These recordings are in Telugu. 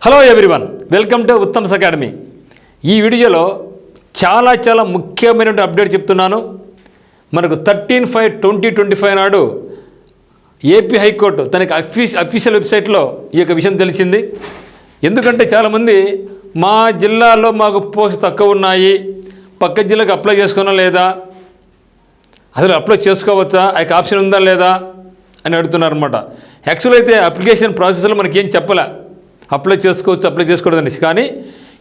Hello everyone, welcome to Uttam's academy. ఈ వీడియోలో చాలా ముఖ్యమైన అప్డేట్ చెప్తున్నాను. మనకు 13/5/2025 నాడు ఏపీ హైకోర్టు తనకి అఫీషియల్ వెబ్సైట్లో ఈ యొక్క విషయం తెలిసింది. ఎందుకంటే చాలామంది మా జిల్లాలో మాకు పోస్ట్ తక్కువ ఉన్నాయి, పక్క జిల్లాకు అప్లై చేసుకున్నా లేదా, అసలు అప్లై చేసుకోవచ్చా, ఆ యొక్క ఆప్షన్ ఉందా లేదా అని అడుగుతున్నారన్నమాట. యాక్చువల్ అయితే అప్లికేషన్ ప్రాసెస్లో మనకి ఏం చెప్పలే, అప్లై చేసుకోవచ్చు అప్లై చేసుకోవద్దని. కానీ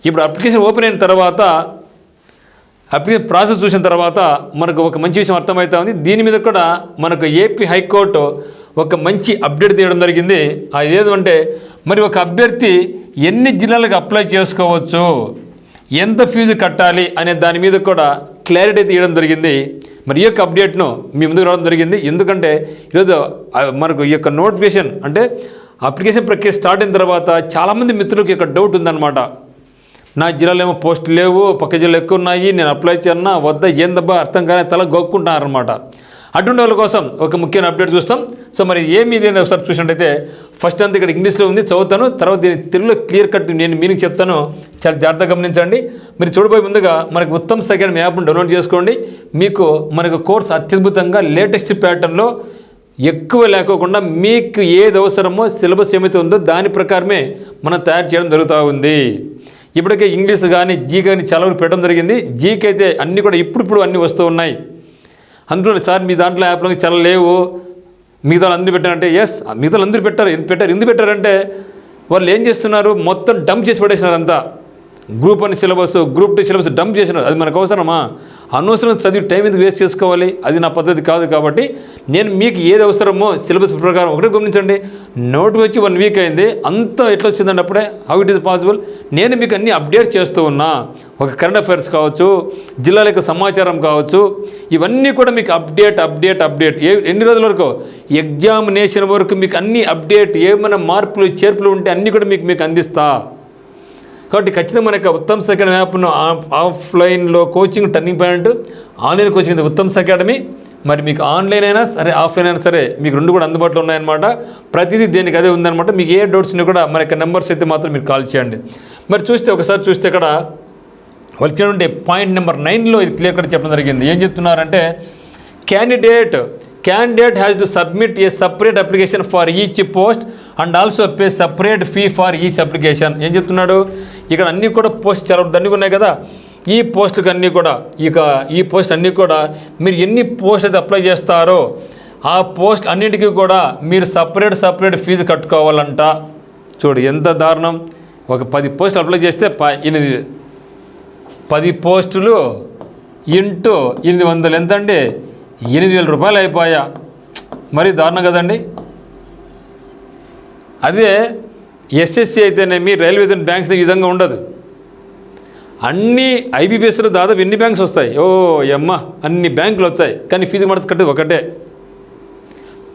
ఇప్పుడు అప్లికేషన్ ఓపెన్ అయిన తర్వాత అప్లికేషన్ ప్రాసెస్ చూసిన తర్వాత మనకు ఒక మంచి విషయం అర్థమవుతా ఉంది. దీని మీద కూడా మనకు ఏపీ హైకోర్టు ఒక మంచి అప్డేట్ తీయడం జరిగింది. అది ఏదంటే మరి ఒక అభ్యర్థి ఎన్ని జిల్లాలకు అప్లై చేసుకోవచ్చు, ఎంత ఫీజు కట్టాలి అనే దాని మీద కూడా క్లారిటీ తీయడం జరిగింది. మరి ఈ యొక్క అప్డేట్ను మీ ముందుకు రావడం జరిగింది. ఎందుకంటే ఈరోజు మనకు ఈ యొక్క నోటిఫికేషన్ అంటే అప్లికేషన్ ప్రక్రియ స్టార్ట్ అయిన తర్వాత చాలామంది మిత్రులకు యొక్క డౌట్ ఉందన్నమాట. నా జిల్లాలో ఏమో పోస్టులు లేవు, పక్క జిల్లాలో ఎక్కువ ఉన్నాయి, నేను అప్లై చేయన్నా వద్దా, ఏందబ్బా అర్థం కానీ తల గోక్కుంటున్నారనమాట. అటువంటి వాళ్ళ కోసం ఒక ముఖ్యమైన అప్డేట్ చూస్తాం. సో మరి ఏమి ఒకసారి చూసినట్టయితే ఫస్ట్ అంతా ఇక్కడ ఇంగ్లీష్లో ఉంది, చదువుతాను, తర్వాత దీన్ని తెలుగులో క్లియర్ కట్ నేను మీనింగ్ చెప్తాను, చాలా జాగ్రత్తగా గమనించండి. మీరు చూడబోయే ముందుగా మనకు ఉత్తమ్స్ అకాడమీ యాప్ను డౌన్లోడ్ చేసుకోండి. మీకు మనకు కోర్స్ అత్యద్భుతంగా లేటెస్ట్ ప్యాటర్న్లో ఎక్కువ లేకోకుండా మీకు ఏది అవసరమో సిలబస్ ఏమైతే ఉందో దాని ప్రకారమే మనం తయారు చేయడం జరుగుతూ ఉంది. ఇప్పటికే ఇంగ్లీష్ కానీ జీ కానీ చాలా వరకు పెట్టడం జరిగింది. జీకి అయితే అన్నీ కూడా ఇప్పుడు అన్నీ వస్తూ ఉన్నాయి. అందులో సార్ మీ దాంట్లో యాప్లో చాలా లేవు, మిగతా అందరూ పెట్టారంటే ఎస్, మిగతా అందరూ పెట్టారు. ఎందుకు పెట్టారంటే వాళ్ళు ఏం చేస్తున్నారు, మొత్తం డంప్ చేసి పెట్టేసినారు. అంతా group 1 syllabus, group 2 syllabus dump చేసినారు. అది మనకు అవసరమా? అనవసరం చదివి టైం ఎందుకు వేస్ట్ చేసుకోవాలి? అది నా పద్ధతి కాదు. కాబట్టి నేను మీకు ఏది అవసరమో సిలబస్ ప్రకారం ఒకటే గమనించండి. నోట్ వచ్చి 1 వీక్ అయింది, అంతా ఎట్లా వచ్చిందండి అప్పుడే, హౌ ఇట్ ఈస్ పాసిబుల్? నేను మీకు అన్నీ అప్డేట్ చేస్తూ ఉన్నా. ఒక కరెంట్ అఫైర్స్ కావచ్చు, జిల్లాల యొక్క సమాచారం కావచ్చు, ఇవన్నీ కూడా మీకు అప్డేట్ ఎన్ని రోజుల వరకు, ఎగ్జామినేషన్ వరకు మీకు అన్ని అప్డేట్, ఏమైనా మార్పులు చేర్పులు ఉంటే అన్నీ కూడా మీకు అందిస్తా. కాబట్టి ఖచ్చితంగా మన యొక్క ఉత్తమ్స్ అకాడమీ యాప్ను ఆఫ్లైన్లో coaching turning point, online coaching Uttam's academy. మరి మీకు ఆన్లైన్ అయినా సరే ఆఫ్లైన్ అయినా సరే మీకు రెండు కూడా అందుబాటులో ఉన్నాయన్నమాట. ప్రతిదీ దేనికి అదే ఉందన్నమాట. మీకు ఏ డౌట్స్ ఉన్నా కూడా మన యొక్క నెంబర్స్ అయితే మాత్రం మీరు కాల్ చేయండి. మరి ఒకసారి చూస్తే ఇక్కడ వచ్చినటువంటి పాయింట్ నెంబర్ 9లో ఇది క్లియర్ కట్ చెప్పడం జరిగింది. ఏం చెప్తున్నారంటే candidate has to submit a separate application for each post and also pay separate fee for each application. ఏం చెప్తున్నాడు ఇక్కడ, అన్నీ కూడా పోస్ట్ చాలా అన్నీ ఉన్నాయి కదా, ఈ పోస్టులకు అన్నీ కూడా ఈ పోస్ట్ అన్నీ కూడా మీరు ఎన్ని పోస్ట్ అయితే అప్లై చేస్తారో ఆ పోస్ట్ అన్నింటికీ కూడా మీరు సపరేట్ ఫీజు కట్టుకోవాలంట. చూడు ఎంత దారుణం. ఒక 10 పోస్టులు అప్లై చేస్తే 10 పోస్టులు ఇంటూ 800 ఎంత అండి, 8,000 రూపాయలు అయిపోయా. మరీ దారుణం కదండి. అదే ఎస్ఎస్సి అయితేనేమి, రైల్వే బ్యాంక్స్ ఈ విధంగా ఉండదు. అన్ని ఐబీపీఎస్లో దాదాపు ఎన్ని బ్యాంక్స్ వస్తాయి, అన్ని బ్యాంకులు వచ్చాయి, కానీ ఫీజు మాత్రం కట్టేది ఒకటే.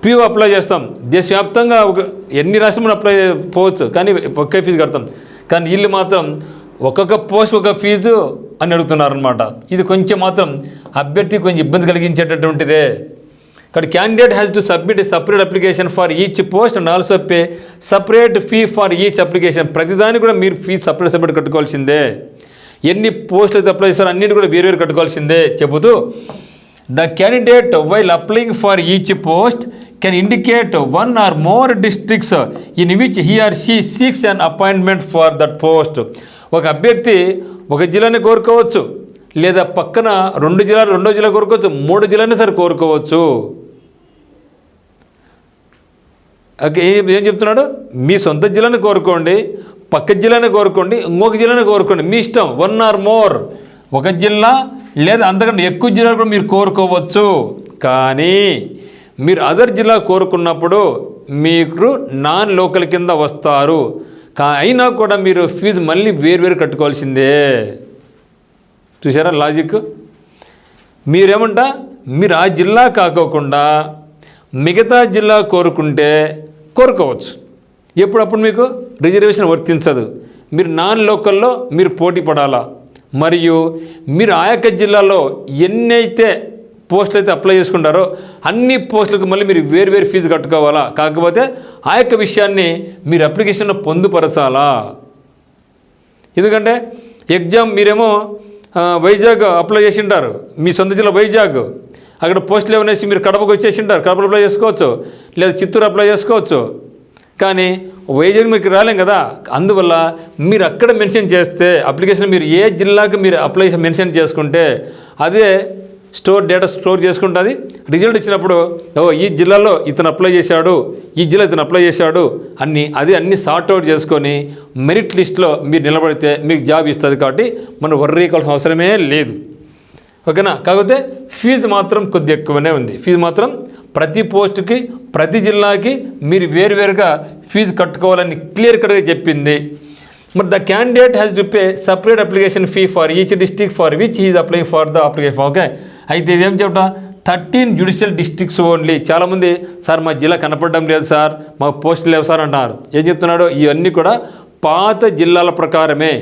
పిఓ అప్లై చేస్తాం, దేశవ్యాప్తంగా ఎన్ని రాష్ట్రంలో అప్లై పోవచ్చు, కానీ ఒకే ఫీజు కడతాం. కానీ వీళ్ళు మాత్రం ఒక్కొక్క పోస్ట్ ఒక ఫీజు అని అడుగుతున్నారనమాట. ఇది కొంచెం మాత్రం అభ్యర్థి కొంచెం ఇబ్బంది కలిగించేటటువంటిదే. ఇక్కడ candidate has to submit A separate application for each post and also pay separate fee for each application. ప్రతిదానికి కూడా మీరు ఫీ సపరేట్ కట్టుకోవాల్సిందే. ఎన్ని పోస్టులు అయితే అప్లై చేస్తారో అన్నిటి కూడా వేరు కట్టుకోవాల్సిందే చెబుతూ, the candidate while applying for each post can indicate 1 or more districts in which he or she seeks an appointment for that post. ఒక అభ్యర్థి ఒక జిల్లాని కోరుకోవచ్చు, లేదా పక్కన 2 జిల్లాలు 2వ జిల్లా కోరుకోవచ్చు, 3 జిల్లాని సరే కోరుకోవచ్చు. ఓకే, ఏం చెప్తున్నాడు, మీ సొంత జిల్లాని కోరుకోండి, పక్క జిల్లాని కోరుకోండి, ఇంకొక జిల్లాని కోరుకోండి, మీ ఇష్టం. 1 or more, ఒక జిల్లా లేదా అంతకంటే ఎక్కువ జిల్లాలు కూడా మీరు కోరుకోవచ్చు. కానీ మీరు అదర్ జిల్లా కోరుకున్నప్పుడు మీకు నాన్ లోకల్ కింద వస్తారు. అయినా కూడా మీరు ఫీజు మళ్ళీ వేరు కట్టుకోవాల్సిందే. చూసారా లాజిక్? మీరు ఆ జిల్లా కాకోకుండా మిగతా జిల్లా కోరుకోవచ్చు. ఎప్పుడప్పుడు మీకు రిజర్వేషన్ వర్తించదు. మీరు నాన్ లోకల్లో మీరు పోటీ పడాలా. మరియు మీరు ఆ యొక్క జిల్లాలో ఎన్నైతే పోస్టులు అయితే అప్లై చేసుకుంటారో అన్ని పోస్టులకు మళ్ళీ మీరు వేరు ఫీజు కట్టుకోవాలా. కాకపోతే ఆ యొక్క విషయాన్ని మీరు అప్లికేషన్లో పొందుపరచాలా. ఎందుకంటే ఎగ్జామ్ మీరేమో వైజాగ్ అప్లై చేసి ఉంటారు, మీ సొంత జిల్లా వైజాగ్, అక్కడ పోస్టులు ఏమనేసి మీరు కడపకు వచ్చేసి ఉంటారు, కడపలో అప్లై చేసుకోవచ్చు, లేదా చిత్తూరు అప్లై చేసుకోవచ్చు. కానీ వైజాగ్ మీకు రాలేం కదా, అందువల్ల మీరు అక్కడ మెన్షన్ చేస్తే అప్లికేషన్ మీరు ఏ జిల్లాకు మీరు అప్లై మెన్షన్ చేసుకుంటే అదే డేటా స్టోర్ చేసుకుంటుంది. రిజల్ట్ ఇచ్చినప్పుడు ఈ జిల్లాలో ఇతను అప్లై చేశాడు, ఈ జిల్లా ఇతను అప్లై చేశాడు అన్నీ సార్ట్అవుట్ చేసుకొని మెరిట్ లిస్ట్లో మీరు నిలబడితే మీకు జాబ్ ఇస్తుంది. కాబట్టి మనం వర్రీ కావాల్సిన అవసరమే లేదు. ఓకేనా. కాకపోతే ఫీజు మాత్రం కొద్దిగా ఎక్కువనే ఉంది. ఫీజు మాత్రం ప్రతి పోస్టుకి ప్రతి జిల్లాకి మీరు వేరువేరుగా ఫీజు కట్టుకోవాలని క్లియర్ కట్గా చెప్పింది. మరి the candidate has to pay separate application fee for each district for which is applying for the application. Okay. అయితే ఇదేం చెప్పడం 13 జ్యుడిషియల్ డిస్ట్రిక్ట్స్ ఓన్లీ. చాలామంది సార్ మా జిల్లా కనపడడం లేదు సార్, మాకు పోస్టులు లేవు సార్ అంటున్నారు. ఏం చెప్తున్నాడు, ఇవన్నీ కూడా పాత జిల్లాల ప్రకారమే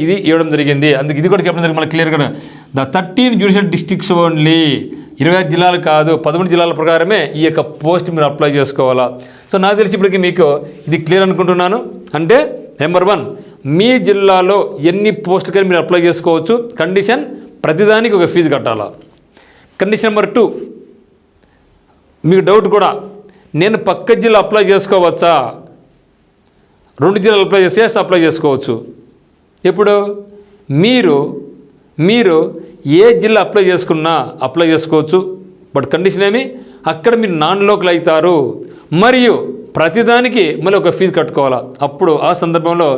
ఇది ఇవ్వడం జరిగింది. అందుకు ఇది కూడా చెప్పడం జరిగింది మనకు క్లియర్గా. ద 13 జ్యుడిషియల్ డిస్ట్రిక్ట్స్ ఓన్లీ, 26 జిల్లాలు కాదు, 13 జిల్లాల ప్రకారమే ఈ యొక్క పోస్ట్ మీరు అప్లై చేసుకోవాలా. సో నాకు తెలిసి ఇప్పటికి మీకు ఇది క్లియర్ అనుకుంటున్నాను. అంటే నెంబర్ 1, మీ జిల్లాలో ఎన్ని పోస్టులకైనా మీరు అప్లై చేసుకోవచ్చు. కండిషన్ ప్రతిదానికి ఒక ఫీజు కట్టాలా. కండిషన్ నెంబర్ 2, మీకు డౌట్ కూడా, నేను పక్క జిల్లా అప్లై చేసుకోవచ్చా? 2 జిల్లాలు అప్లై చేస్తే అప్లై చేసుకోవచ్చు. ఇప్పుడు మీరు ఏ జిల్లా అప్లై చేసుకున్నా అప్లై చేసుకోవచ్చు. బట్ కండిషన్ ఏమి, అక్కడ మీరు నాన్ లోకల్ అవుతారు, మరియు ప్రతిదానికి మళ్ళీ ఒక ఫీజు కట్టుకోవాలా. అప్పుడు ఆ సందర్భంలో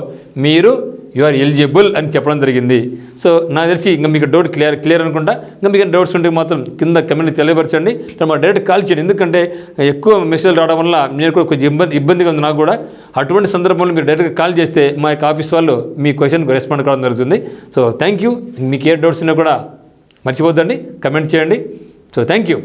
మీరు యు ఆర్ ఎలిజిబుల్ అని చెప్పడం జరిగింది. సో నాకు తెలిసి ఇంకా మీకు డౌట్ క్లియర్ అనుకుంటా. ఇంకా మీకు డౌట్స్ ఉంటే మాత్రం కింద కమెంట్ తెలియపరచండి, మా డైరెక్ట్ కాల్ చేయండి. ఎందుకంటే ఎక్కువ మెసేజ్ రావడం వల్ల నేను కూడా కొంచెం ఇబ్బందిగా ఉంది నాకు కూడా. అటువంటి సందర్భంలో మీరు డైరెక్ట్గా కాల్ చేస్తే మా యొక్క ఆఫీస్ వాళ్ళు మీ క్వశ్చన్కి రెస్పాండ్ కావడం జరుగుతుంది. So thank you. మీకు ఏ డౌట్స్ ఉన్నా కూడా మర్చిపోద్దండి, కమెంట్ చేయండి. So thank you.